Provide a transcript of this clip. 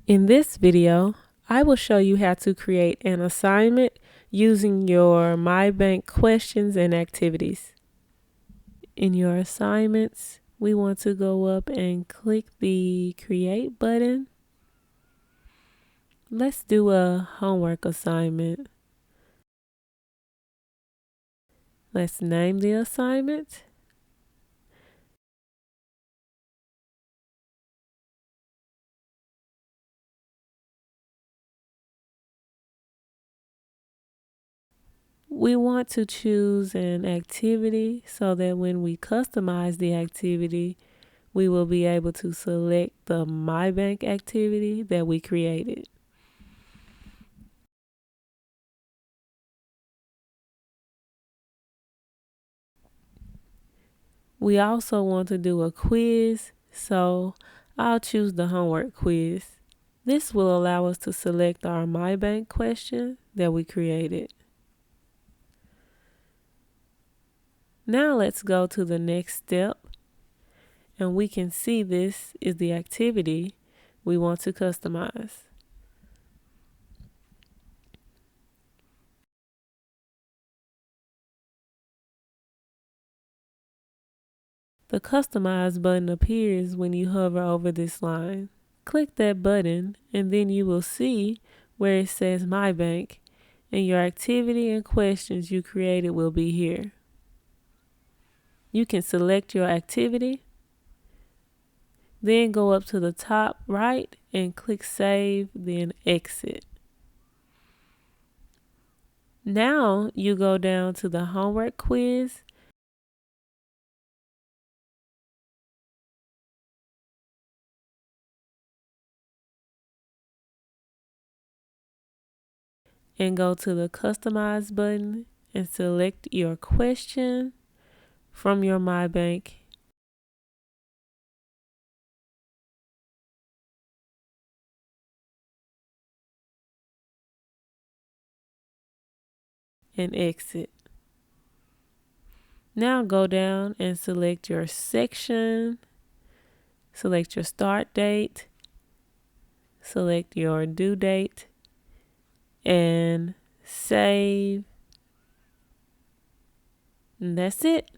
In this video, I will show you how to create an assignment using your MyBank questions and activities. In your assignments, we want to go up and click the Create button. Let's do a homework assignment. Let's name the assignment. We want to choose an activity so that when we customize the activity, we will be able to select the MyBank activity that we created. We also want to do a quiz, so I'll choose the homework quiz. This will allow us to select our MyBank question that we created. Now let's go to the next step, and we can see this is the activity we want to customize. The Customize button appears when you hover over this line. Click that button and then you will see where it says MyBank, and your activity and questions you created will be here. You can select your activity, then go up to the top right and click Save, then Exit. Now you go down to the homework quiz and go to the Customize button and select your question from your MyBank. And exit. Now go down and select your section, select your start date, select your due date, and save. And that's it.